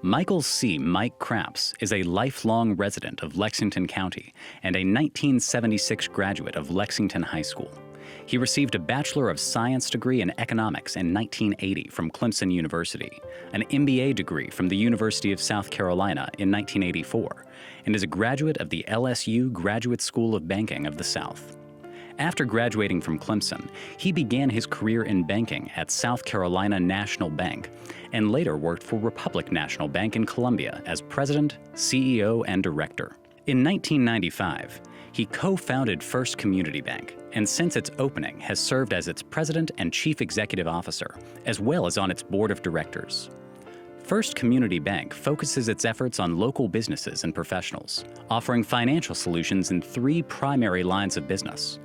Michael C. Mike Craps is a lifelong resident of Lexington County and a 1976 graduate of Lexington High School. He received a Bachelor of Science degree in economics in 1980 from Clemson University, an MBA degree from the University of South Carolina in 1984, and is a graduate of the LSU Graduate School of Banking of the South. After graduating from Clemson, he began his career in banking at South Carolina National Bank and later worked for Republic National Bank in Columbia as president, CEO, and director. In 1995, he co-founded First Community Bank, and since its opening has served as its president and chief executive officer, as well as on its board of directors. First Community Bank focuses its efforts on local businesses and professionals, offering financial solutions in 3 primary lines of business.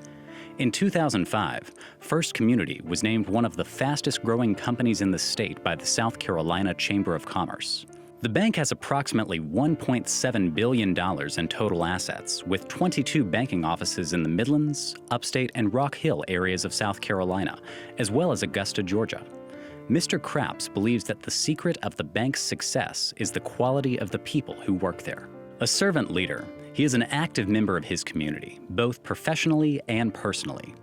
In 2005, First Community was named one of the fastest-growing companies in the state by the South Carolina Chamber of Commerce. The bank has approximately $1.7 billion in total assets, with 22 banking offices in the Midlands, Upstate, and Rock Hill areas of South Carolina, as well as Augusta, Georgia. Mr. Craps believes that the secret of the bank's success is the quality of the people who work there. A servant leader, he is an active member of his community, both professionally and personally.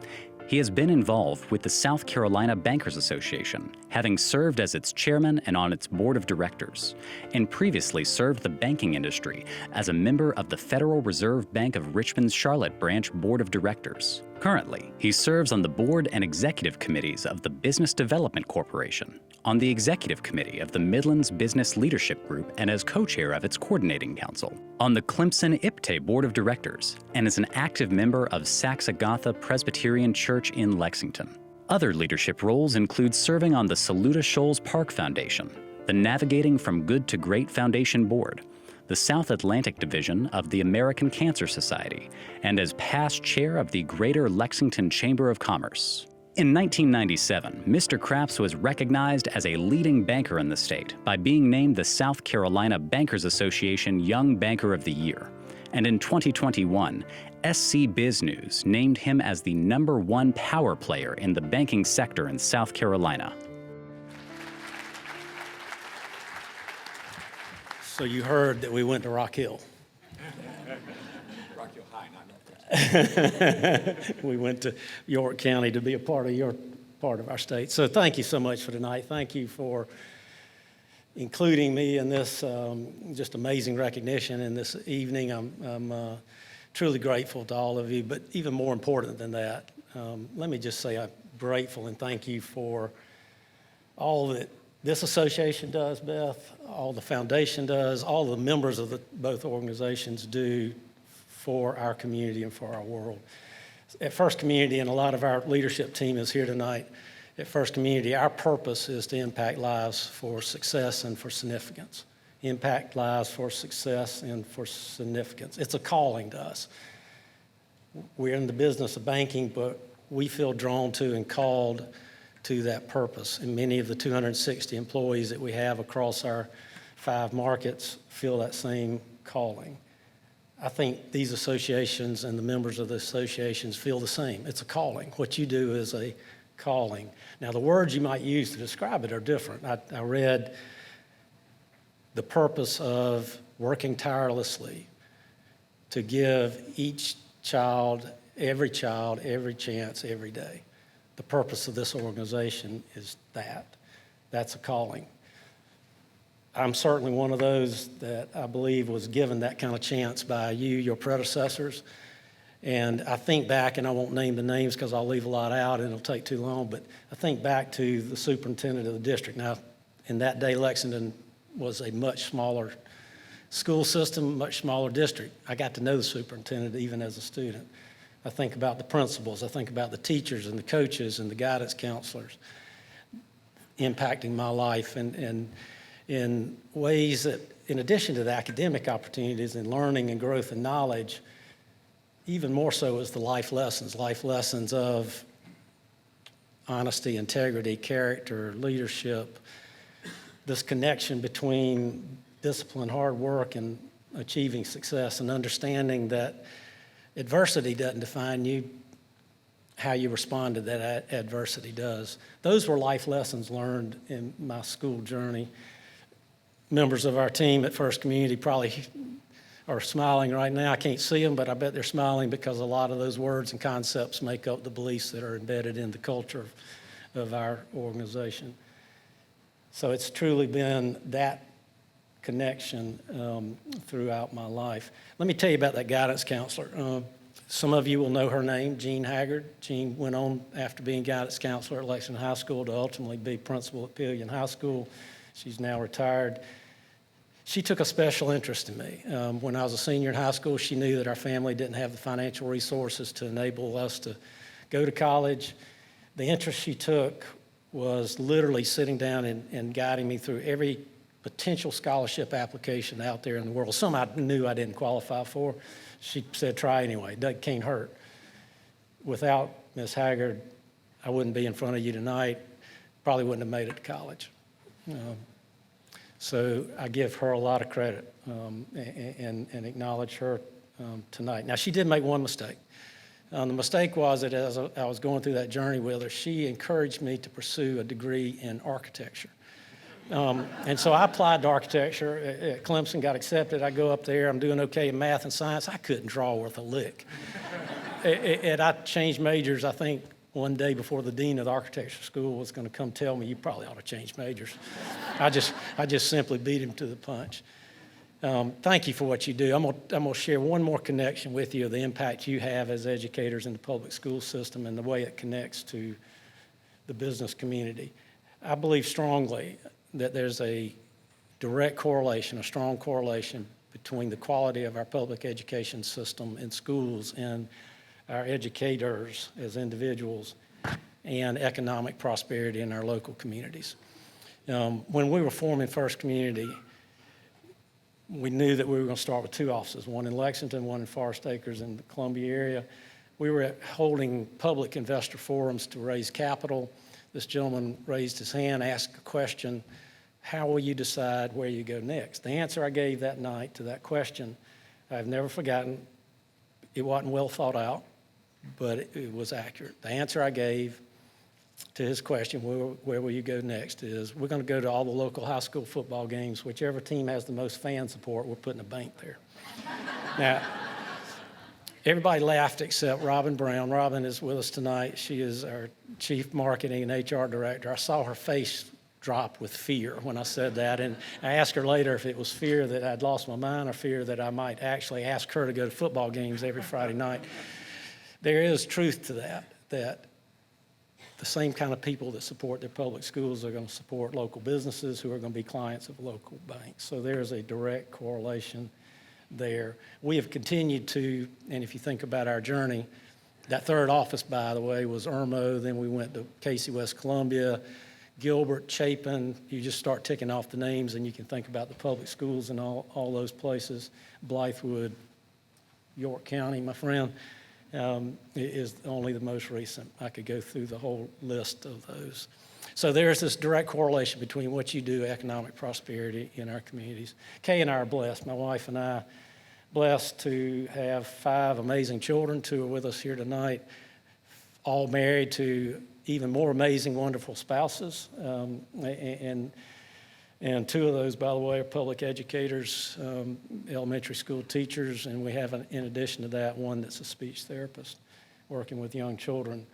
He has been involved with the South Carolina Bankers Association, having served as its chairman and on its board of directors, and previously served the banking industry as a member of the Federal Reserve Bank of Richmond's Charlotte Branch Board of Directors. Currently, he serves on the board and executive committees of the Business Development Corporation, on the executive committee of the Midlands Business Leadership Group and as co-chair of its coordinating council, on the Clemson IPTE Board of Directors, and is an active member of Saxe-Agatha Presbyterian Church in Lexington. Other leadership roles include serving on the Saluda Shoals Park Foundation, the Navigating from Good to Great Foundation Board, the South Atlantic Division of the American Cancer Society, and as past chair of the Greater Lexington Chamber of Commerce. In 1997, Mr. Craps was recognized as a leading banker in the state by being named the South Carolina Bankers Association Young Banker of the Year. And in 2021, SC Biz News named him as the #1 power player in the banking sector in South Carolina. So you heard that we went to Rock Hill. Rock Hill High, not North. We went to York County to be a part of your part of our state. So thank you so much for tonight. Thank you for including me in this just amazing recognition in this evening. I'm truly grateful to all of you, but even more important than that, let me just say I'm grateful and thank you for all that this association does, Beth, all the foundation does, all the members of both organizations do for our community and for our world. At First Community, and a lot of our leadership team is here tonight, at First Community, our purpose is to impact lives for success and for significance. Impact lives for success and for significance. It's a calling to us. We're in the business of banking, but we feel drawn to and called to that purpose. And many of the 260 employees that we have across our 5 markets feel that same calling. I think these associations and the members of the associations feel the same. It's a calling. What you do is a calling. Now, the words you might use to describe it are different. I read the purpose of working tirelessly to give each child, every chance, every day. The purpose of this organization is that. That's a calling. I'm certainly one of those that I believe was given that kind of chance by you, your predecessors. And I think back, and I won't name the names because I'll leave a lot out and it'll take too long, but I think back to the superintendent of the district. Now, in that day, Lexington was a much smaller school system, much smaller district. I got to know the superintendent even as a student. I think about the principals. I think about the teachers and the coaches and the guidance counselors impacting my life and in ways that, in addition to the academic opportunities and learning and growth and knowledge, even more so is the life lessons of honesty, integrity, character, leadership, this connection between discipline, hard work, and achieving success, and understanding that adversity doesn't define you, how you respond to that adversity does. Those were life lessons learned in my school journey. members of our team at First Community probably are smiling right now. I can't see them, but I bet they're smiling because a lot of those words and concepts make up the beliefs that are embedded in the culture of our organization. So it's truly been that connection throughout my life. Let me tell you about that guidance counselor. Some of you will know her name, Jean Haggard. Jean went on after being guidance counselor at Lexington High School to ultimately be principal at Pillion High School. She's now retired. She took a special interest in me. When I was a senior in high school, she knew that our family didn't have the financial resources to enable us to go to college. The interest she took was literally sitting down and guiding me through every potential scholarship application out there in the world. Some I knew I didn't qualify for. She said, try anyway, that can't hurt. Without Ms. Haggard, I wouldn't be in front of you tonight, probably wouldn't have made it to college. So I give her a lot of credit and acknowledge her tonight. Now, she did make one mistake. The mistake was that as I was going through that journey with her, she encouraged me to pursue a degree in architecture. And so I applied to architecture at Clemson, got accepted. I go up there, I'm doing okay in math and science. I couldn't draw worth a lick. And I changed majors, I think, one day before the dean of the architecture school was going to come tell me, you probably ought to change majors. I just simply beat him to the punch. Thank you for what you do. I'm gonna share one more connection with you of the impact you have as educators in the public school system and the way it connects to the business community. I believe strongly that there's a direct correlation, a strong correlation between the quality of our public education system in schools and our educators as individuals and economic prosperity in our local communities. When we were forming First Community, we knew that we were going to start with two offices, one in Lexington, one in Forest Acres in the Columbia area. We were holding public investor forums to raise capital. This gentleman raised his hand, asked a question, how will you decide where you go next? The answer I gave that night to that question, I've never forgotten. It wasn't well thought out, but it was accurate. The answer I gave to his question, where will you go next, is we're going to go to all the local high school football games. Whichever team has the most fan support, we're putting a bank there. Now, everybody laughed except Robin Brown. Robin is with us tonight. She is our Chief Marketing and HR Director. I saw her face drop with fear when I said that, and I asked her later if it was fear that I'd lost my mind or fear that I might actually ask her to go to football games every Friday night. There is truth to that the same kind of people that support their public schools are going to support local businesses who are going to be clients of local banks. So there's a direct correlation there. We have continued to, and if you think about our journey, that third office, by the way, was Irmo. Then we went to Casey, West Columbia, Gilbert, Chapin. You just start ticking off the names and you can think about the public schools in all those places. Blythewood, York County, my friend, is only the most recent. I could go through the whole list of those. So there's this direct correlation between what you do, economic prosperity in our communities. Kay and I are blessed, my wife and I, blessed to have 5 amazing children. 2 are with us here tonight, all married to even more amazing, wonderful spouses. And 2 of those, by the way, are public educators, elementary school teachers, and we have, in addition to that, one that's a speech therapist working with young children.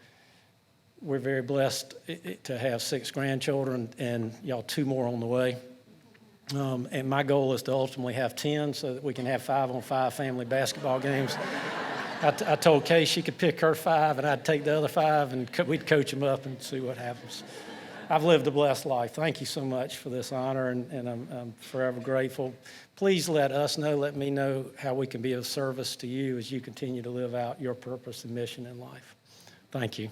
We're very blessed to have 6 grandchildren and 2 more on the way. And my goal is to ultimately have 10 so that we can have 5-on-5 family basketball games. I told Kay she could pick her 5 and I'd take the other 5 and we'd coach them up and see what happens. I've lived a blessed life. Thank you so much for this honor, and I'm forever grateful. Please let me know how we can be of service to you as you continue to live out your purpose and mission in life. Thank you.